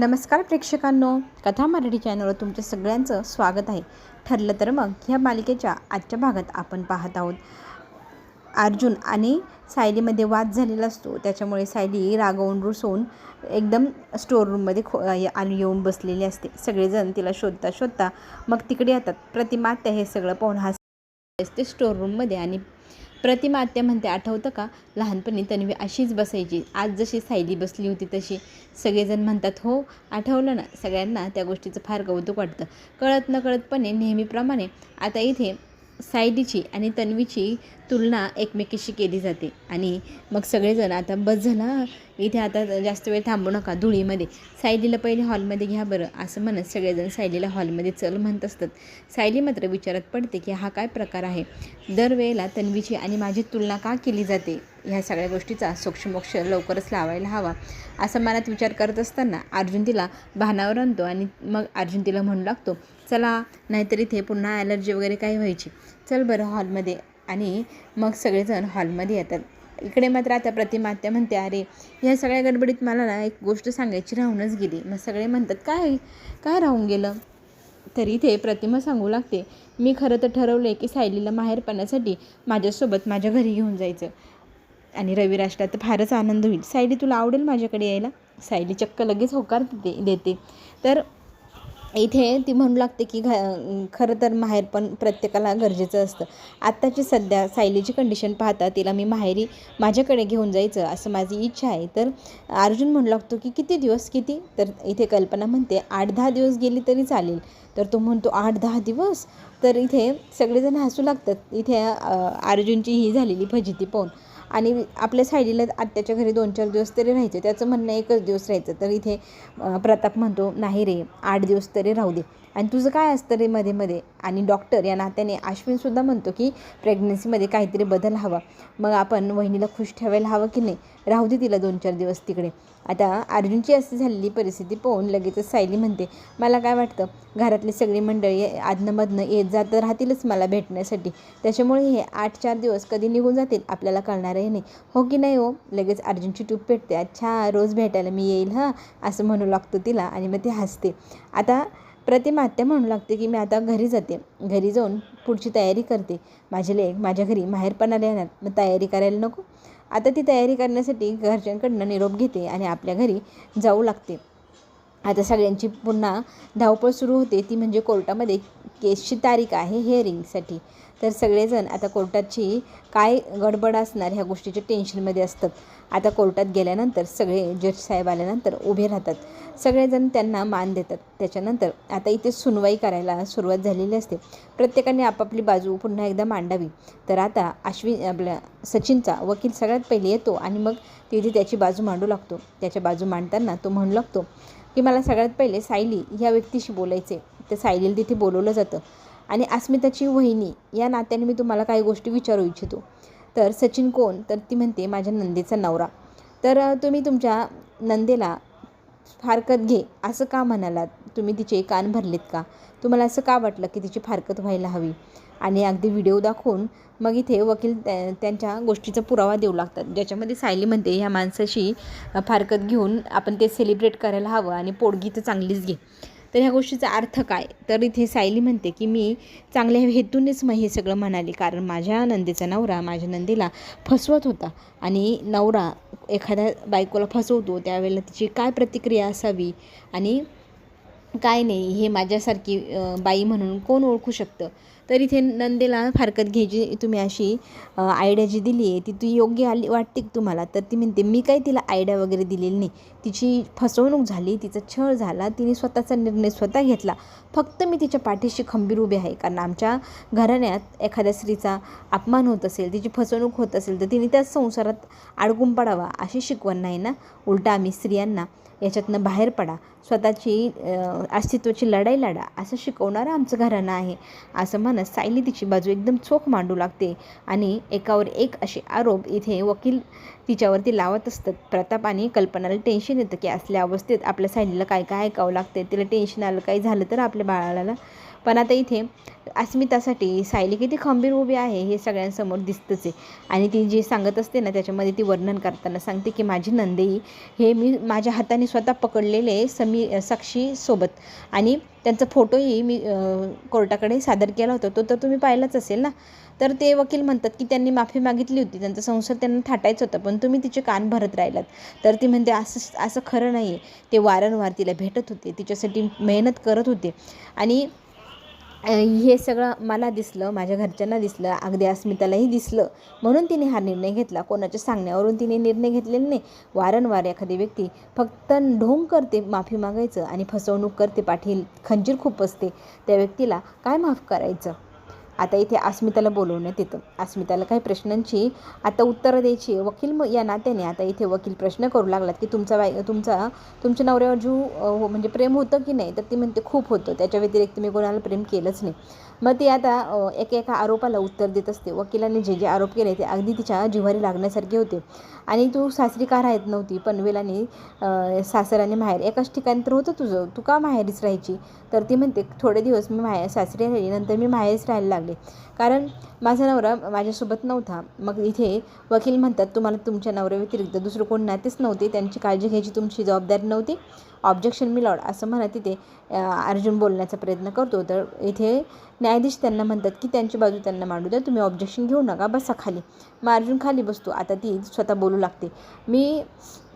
नमस्कार प्रेक्षकांनो, कथा मराठी चॅनलवर तुमच्या सगळ्यांचं स्वागत आहे. ठरलं तर मग ह्या मालिकेच्या आजच्या भागात आपण पाहत आहोत. अर्जुन आणि सायलीमध्ये वाद झालेला असतो. त्याच्यामुळे सायली रागावून रुसून एकदम स्टोर रूममध्ये येऊन बसलेली असते. सगळेजण तिला शोधता शोधता मग तिकडे येतात. प्रतिमा आत्या हे सगळं पाहून असते स्टोर रूममध्ये आणि प्रतिमा आत्या म्हणते, आठवतं का लहानपणी तन्वी अशीच बसायची, आज जशी सायली बसली होती तशी. सगळेजण म्हणतात, हो आठवलं ना. सगळ्यांना त्या गोष्टीचं फार कौतुक वाटतं. कळत नकळतपणे नेहमीप्रमाणे आता इथे सायलीची आणि तन्वीची तुलना एकमेकीशी केली जाते. आणि मग सगळेजण आता बस झाला, इथे आता जास्त वेळ थांबू नका धुळीमध्ये, सायलीला पहिले हॉलमध्ये घ्या बरं, असं म्हणत सगळेजण सायलीला हॉलमध्ये चल म्हणत असतात. सायली मात्र विचारात पडते की हा काय प्रकार आहे. दरवेळेला तन्वीची आणि माझी तुलना का केली जाते. ह्या सगळ्या गोष्टीचा सोक्षमोक्ष लवकरच लावायला हवा असं मनात विचार करत असताना अर्जुन तिला भानावर आणतो. आणि मग अर्जुन तिला म्हणू लागतो, चला नाहीतर इथे पुन्हा ॲलर्जी वगैरे काही व्हायची, चल बरं हॉलमध्ये. आणि मग सगळेजण हॉलमध्ये येतात. इकडे मात्र आता प्रतिमा आत्या म्हणते, अरे ह्या सगळ्या गडबडीत मला ना एक गोष्ट सांगायची राहूनच गेली. मग सगळे म्हणतात, काय काय राहून गेलं. तरी इथे प्रतिमा सांगू लागते, मी खरं तर ठरवलं की सायलीला माहेर पाण्यासाठी माझ्यासोबत माझ्या घरी घेऊन जायचं आणि रविराष्ट्रात तर फारच आनंद होईल. सायली तुला आवडेल माझ्याकडे यायला. सायली चक्क लगेच होकार देते. तर इथे ती म्हणू लागते की खरं तर माहेर पण प्रत्येकाला गरजेचं असतं. आत्ताची सध्या सायलीची कंडिशन पाहता तिला मी माहेरी माझ्याकडे घेऊन जायचं असं माझी इच्छा आहे. तर अर्जुन म्हणू लागतो की किती दिवस किती. तर इथे कल्पना म्हणते 8-10 दिवस गेली तरी चालेल. तर तो म्हणतो 8-10 दिवस. तर इथे सगळेजण हसू लागतात. इथे अर्जुनची ही झालेली फजिती पाहून. आणि आपल्या सायलीला आत्याच्या घरी 2-4 दिवस तरी राहायचं, त्याचं म्हणणं 1च दिवस राहायचं. तर इथे प्रताप म्हणतो, नाही रे 8 दिवस तरी राहू दे. आणि तुझं काय असतं रे मध्ये मध्ये. आणि डॉक्टर या नात्याने अश्विनसुद्धा म्हणतो की प्रेग्नन्सीमध्ये काहीतरी बदल हवा, मग आपण वहिनीला खुश ठेवायला हवं की नाही, राहू दे तिला 2-4 दिवस तिकडे. आता अर्जुनची अशी झालेली परिस्थिती पाहून लगेचच सायली म्हणते, मला काय वाटतं घरातली सगळी मंडळी आदनमधनं येत जात राहतीलच मला भेटण्यासाठी, त्याच्यामुळे हे 8-4 दिवस कधी निघून जातील आपल्याला कळणारही नाही. हो की नाही हो. लगेच अर्जुनची टूप पेटते, अच्छा रोज भेटायला मी येईल हां, असं म्हणू लागतो तिला. आणि मग ती हसते. आता प्रतिमा आत्या म्हणू लागते की मी आता घरी जाते, घरी जाऊन पुढची तयारी करते. माझे लेक माझ्या घरी माहेरपणाला येणार, मग तयारी करायला नको. आता ती तयारी करण्यासाठी घरच्यांकडनं निरोप घेते आणि आपल्या घरी जाऊ लागते. आता सगळ्यांची पुन्हा धावपळ सुरू होते. ती म्हणजे कोर्टामध्ये केसची तारीख आहे हिअरिंगसाठी. तर सगळेजण आता कोर्टाची काय गडबड असणार ह्या गोष्टीच्या टेन्शनमध्ये असतात. आता कोर्टात गेल्यानंतर सगळे जज साहेब आल्यानंतर उभे राहतात. सगळेजण त्यांना मान देतात. त्याच्यानंतर आता इथे सुनवाई करायला सुरुवात झालेली असते. प्रत्येकाने आपापली बाजू पुन्हा एकदा मांडावी. तर आता आपल्या सचिनचा वकील सगळ्यात पहिले येतो आणि मग तिथे त्याची बाजू मांडू लागतो. त्याच्या बाजू मांडताना तो म्हणू लागतो की मला सगळ्यात पहिले सायली ह्या व्यक्तीशी बोलायचे. तर सायलीला तिथे बोलवलं जातं. आणि अस्मिताची वहिनी या नात्याने मी तुम्हाला काही गोष्टी विचारू इच्छितो. तर सचिन कोण. तर ती म्हणते माझ्या नंदेचा नवरा. तर तुम्ही तुमच्या नंदेला फारकत घे असं का म्हणालात. तुम्ही तिचे कान भरलेत का. तुम्हाला असं का वाटलं की तिची फारकत व्हायला हवी. आणि अगदी व्हिडिओ दाखवून मग इथे वकील त्यांच्या गोष्टीचा पुरावा देऊ लागतात, ज्याच्यामध्ये सायली म्हणते ह्या माणसाशी फारकत घेऊन आपण ते सेलिब्रेट करायला हवं आणि पोटगी तर चांगलीच घे. तर ह्या गोष्टीचा अर्थ काय. तर इथे सायली म्हणते की मी चांगल्या हेतूनेच मग हे सगळं म्हणाले, कारण माझ्या नंदेचा नवरा माझ्या नंदेला फसवत होता. आणि नवरा एखाद्या बायकोला फसवतो त्यावेळेला तिची काय प्रतिक्रिया असावी आणि काय नाही हे माझ्यासारखी बाई म्हणून कोण ओळखू शकतं. तर इथे नंदेला फारकत घ्यायची तुम्ही अशी आयडिया जी दिली आहे ती योग्य वाटते की तुम्हाला. तर ती म्हणते मी काही तिला आयडिया वगैरे दिलेली नाही. तिची फसवणूक झाली, तिचा छळ झाला, तिने स्वतःचा निर्णय स्वतः घेतला. फक्त मी तिच्या पाठीशी खंबीर उभे आहे, कारण आमच्या घराण्यात एखाद्या स्त्रीचा अपमान होत असेल, तिची फसवणूक होत असेल तर तिने त्याच संसारात अडकून पडावा अशी शिकवण नाही ना. उलटा आम्ही स्त्रियांना याच्यातनं बाहेर पडा, स्वतःची अस्तित्वाची लढाई लढा असं शिकवणारं आमचं घराणं आहे असं म्हणत सायली तिची बाजू एकदम चोख मांडू लागते. आणि एकावर एक असे आरोप इथे वकील तिच्यावरती लावत असतात. प्रताप आणि कल्पनाला टेन्शन येतं की असल्या अवस्थेत आपल्या सायलीला काय काय ऐकावं लागते, तिला टेन्शन आलं काही झालं तर आपल्या बाळाला. पण आता इथे अस्मितासाठी सायली किती खंबीर उभी आहे हे सगळ्यांसमोर दिसतंच आहे. आणि ती जे सांगत असते ना त्याच्यामध्ये ती वर्णन करताना सांगते की माझी नंदेई हे मी माझ्या हाताने स्वतः पकडलेले साक्षीसोबत, आणि त्यांचा फोटोही मी कोर्टाकडे सादर केला होता, तो तर तुम्ही पाहिलाच असेल ना. तर ते वकील म्हणतात की त्यांनी माफी मागितली होती, त्यांचा संसार त्यांना थाटायचं होतं, पण तुम्ही तिचे कान भरत राहिलात. तर ती म्हणते असं खरं नाही आहे. ते वारंवार तिला भेटत होते, तिच्यासाठी मेहनत करत होते, आणि हे सगळं मला दिसलं, माझ्या घरच्यांना दिसलं, अगदी अस्मितालाही दिसलं, म्हणून तिने हा निर्णय घेतला. कोणाच्या सांगण्यावरून तिने निर्णय घेतलेला नाही. वारंवार एखादी व्यक्ती फक्त ढोंग करते माफी मागायचं आणि फसवणूक करते, पाठील खंजीर खूप असते, त्या व्यक्तीला काय माफ करायचं. आता इथे अस्मिताला बोलवण्यात येतं. अस्मिताला काही प्रश्नांची आता उत्तरं द्यायची. वकील या नात्याने आता इथे वकील प्रश्न करू लागलात की तुमच्या नवऱ्यावर म्हणजे प्रेम होतं की नाही. तर ती म्हणते खूप होतं, त्याच्या व्यतिरिक्त मी कोणाला प्रेम केलंच नाही. मग ती आता एका आरोपाला उत्तर देत असते. वकिलाने जे आरोप केले ते अगदी तिच्या जिव्हारी लागण्यासारखे होते. आणि तू सासरी का राहत नव्हती, पनवेल आणि सासर आणि माहेर एकाच ठिकाणी तर होतं तुझं, तू का माहेरीच राहायची. तर ती म्हणते थोडे दिवस मी सासरी राहिली, नंतर मी माहेरीच राहायला लागले, कारण माझा नवरा माझ्यासोबत नव्हता. मग इथे वकील म्हणतात तुम्हाला तुमच्या नवऱ्याव्यतिरिक्त दुसरं कोण नातेच नव्हते, त्यांची काळजी घ्यायची तुमची जबाबदारी नव्हती. ऑब्जेक्शन मिलॉर्ड असं म्हणत इथे अर्जुन बोलण्याचा प्रयत्न करतो. तर इथे न्यायाधीश त्यांना म्हणतात की त्यांची बाजू त्यांना मांडू द्या, तुम्ही ऑब्जेक्शन घेऊ नका, बसा खाली. मग अर्जुन खाली बसतो. आता ती स्वतः बोलू लागते.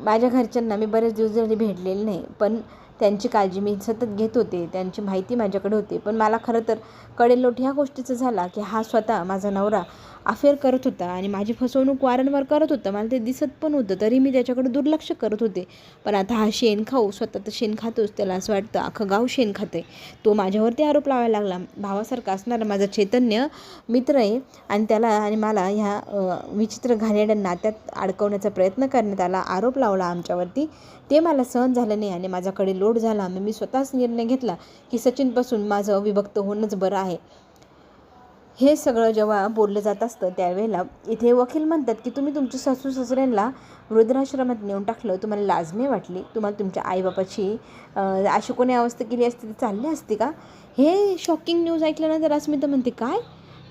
माझ्या घरच्यांना मी बरेच दिवस झाले भेटलेले नाही, पण त्यांची काळजी मी सतत घेत होते, त्यांची माहिती माझ्याकडे होती. पण मला खरं तर कडेलोट ह्या गोष्टीचं झाला की हा स्वतः माझा नवरा अफेअर करत होता आणि माझी फसवणूक वारंवार करत होता, मला ते दिसत पण होतं, तरी मी त्याच्याकडे दुर्लक्ष करत होते. पण आता हा शेण खाऊ, स्वतः तर शेण खातोच, त्याला असं वाटतं अख्खं गाव शेण खाते. तो माझ्यावरती आरोप लावायला लागला. भावासारखा असणारा माझा चैतन्य मित्र आहे, आणि त्याला आणि मला ह्या विचित्र घाणेरड्या नात्यात अडकवण्याचा प्रयत्न करण्यात आला, आरोप लावला आमच्यावरती. ते मला सहन झालं नाही आणि माझ्याकडे लोड झाला. मी स्वतःच निर्णय घेतला की सचिनपासून माझं विभक्त होणंच बरं आहे. हे सगळं जेव्हा बोललं जात असतं त्यावेळेला इथे वकील म्हणतात की तुम्ही तुमच्या सासू सासऱ्यांना वृद्धाश्रमात नेऊन टाकलं, तुम्हाला लाज नाही वाटली, तुम्हाला तुमच्या आईबापाची अशी कोणी अवस्था केली असती ती चालली असती का. हे शॉकिंग न्यूज ऐकल्यानंतर अस्मिता म्हणते काय,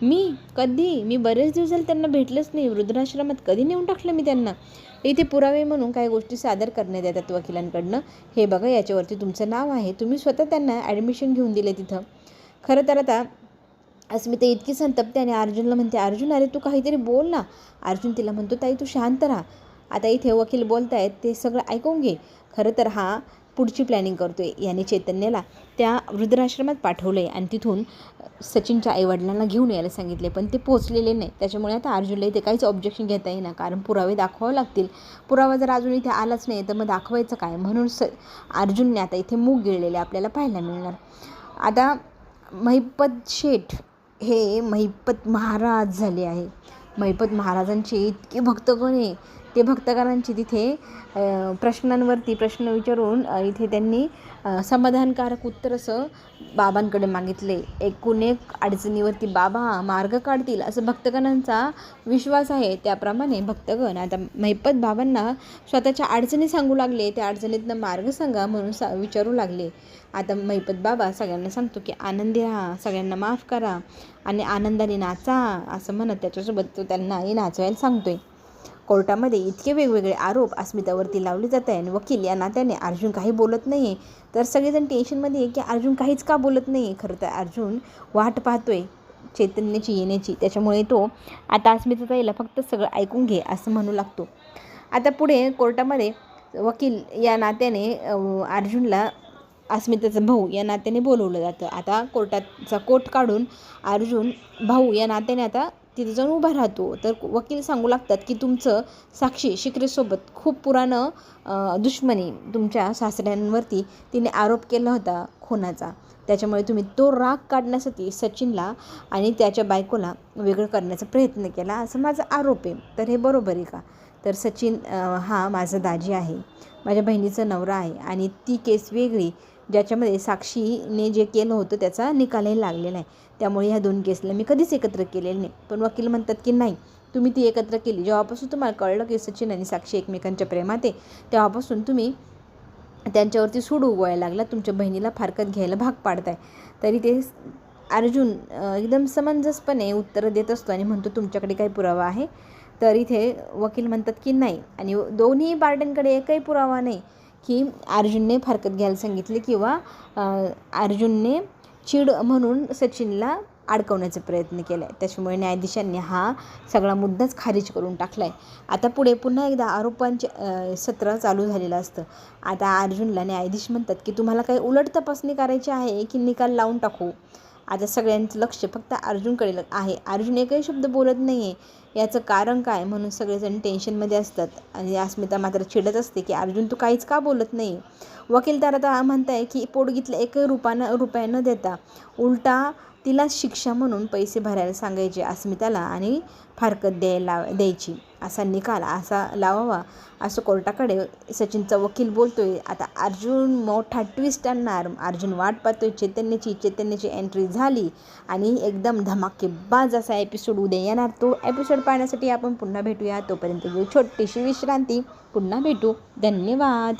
मी बरेच दिवस झाले त्यांना भेटलंच नाही, वृद्धाश्रमात कधी नेऊन टाकलं मी त्यांना. इथे पुरावे म्हणून काही गोष्टी सादर करण्यात येतात वकिलांकडनं. हे बघा, याच्यावरती तुमचं नाव आहे, तुम्ही स्वतः त्यांना ॲडमिशन घेऊन दिले तिथं. खरं तर आता अस्मिता इतकी संतप्ते आणि अर्जुनला म्हणते, अर्जुन अरे तू काहीतरी बोल ना. अर्जुन तिला म्हणतो ताई तू शांत राहा. आता इथे वकील बोलतायत ते सगळं ऐकून घे. खरं तर हा पुढची प्लॅनिंग करतोय. याने चैतन्याला त्या वृद्धाश्रमात पाठवलं आहे आणि तिथून सचिनच्या आईवडिलांना घेऊन यायला सांगितले, पण ते पोचलेले नाही. त्याच्यामुळे आता अर्जुनला इथे काहीच ऑब्जेक्शन घेता येईना, कारण पुरावे दाखवावे लागतील. पुरावा जर अजून इथे आलाच नाही तर मग दाखवायचं काय. म्हणून अर्जुनने आता इथे मूग गिळलेले आपल्याला पाहायला मिळणार. आता महिपत शेठ हे महिपत महाराज झाले आहे. महिपत महाराजांचे इतके भक्तगण आहे, ते भक्तगणांची तिथे प्रश्नांवरती प्रश्न विचारून इथे त्यांनी समाधानकारक उत्तर असं बाबांकडे मागितले. एकूण एक अडचणीवरती बाबा मार्ग काढतील असं भक्तगणांचा विश्वास आहे. त्याप्रमाणे भक्तगण आता महिपत बाबांना स्वतःच्या अडचणी सांगू लागले. त्या अडचणीतनं मार्ग सांगा म्हणून विचारू लागले. आता महिपत बाबा सगळ्यांना सांगतो की आनंदी राहा, सगळ्यांना माफ करा आणि आनंदाने नाचा असं म्हणत त्याच्यासोबत तो त्यांनाही नाचवायला सांगतोय. कोर्टामध्ये इतके वेगवेगळे आरोप अस्मितावरती लावले जात आहे आणि वकील या नात्याने अर्जुन काही बोलत नाही आहे. तर सगळेजण टेन्शनमध्ये आहे की अर्जुन काहीच का बोलत नाही आहे. खरं तर अर्जुन वाट पाहतोय चैतन्याची येण्याची, त्याच्यामुळे तो आता अस्मिता ताईला फक्त सगळं ऐकून घे असं म्हणू लागतो. आता पुढे कोर्टामध्ये वकील या नात्याने अर्जुनला अस्मिताचा भाऊ या नात्याने बोलवलं जातं. आता कोर्टाचा कोट काढून अर्जुन भाऊ या नात्याने आता तिथे जाऊन उभा राहतो. तर वकील सांगू लागतात की तुमचं साक्षी शिकरेसोबत खूप पुराणं दुश्मनी, तुमच्या सासऱ्यांवरती तिने आरोप केला होता खूनाचा, त्याच्यामुळे तुम्ही तो राग काढण्यासाठी सचिनला आणि त्याच्या बायकोला वेगळं करण्याचा प्रयत्न केला असं माझा आरोप आहे. तर हे बरोबर आहे का. तर सचिन हा माझा दाजी आहे, माझ्या बहिणीचा नवरा आहे आणि ती केस वेगळी ज्याच्यामध्ये साक्षीने जे केलं होतं त्याचा निकालही लागलेला आहे. त्यामुळे ह्या दोन केसला मी कधीच एकत्र केलेलं नाही. पण वकील म्हणतात की नाही, तुम्ही ती एकत्र केली. जेव्हापासून तुम्हाला कळलं की सचिन आणि साक्षी एकमेकांच्या प्रेमात आहे तेव्हापासून तुम्ही त्यांच्यावरती सूड उगवायला लागला, तुमच्या बहिणीला फारकत घ्यायला भाग पाडताय. तरी ते अर्जुन एकदम समंजसपणे उत्तरं देत असतो आणि म्हणतो तुमच्याकडे काही पुरावा आहे. तर इथे वकील म्हणतात की नाही, आणि दोन्ही पार्ट्यांकडे एकही पुरावा नाही की अर्जुनने फारकत घ्यायला सांगितले किंवा अर्जुनने चीड म्हणून सचिनला अडकवण्याचा प्रयत्न केला आहे. त्याच्यामुळे न्यायाधीशांनी हा सगळा मुद्दाच खारिज करून टाकला आहे. आता पुढे पुन्हा एकदा आरोपांचे सत्र चालू झालेलं असतं. आता अर्जुनला न्यायाधीश म्हणतात की तुम्हाला काही उलट तपासणी करायची आहे की निकाल लावून टाकू. आता सगळ्यांचं लक्ष फक्त अर्जुनकडे आहे. अर्जुन एकही शब्द बोलत नाही आहे. याचं कारण काय म्हणून सगळेजण टेन्शनमध्ये असतात आणि अस्मिता मात्र चिडत असते की अर्जुन तू काहीच का बोलत नाही. वकील तर आता म्हणताय की पोटगीतलं एकही रुपया न देता उलटा तिला शिक्षा म्हणून पैसे भरायला सांगायचे अस्मिताला आणि फारकत द्यायची, असा निकाल असा लावावा असं कोर्टाकडे सचिनचा वकील बोलतोय. आता अर्जुन मोठा ट्विस्ट आणणार. अर्जुन वाट पाहतोय चैतन्याची एंट्री झाली आणि एकदम धमाकेबाज असा एपिसोड उद्या येणार. तो एपिसोड पाहण्यासाठी आपण पुन्हा भेटूया. तोपर्यंत छोटीशी विश्रांती. पुन्हा भेटू. धन्यवाद.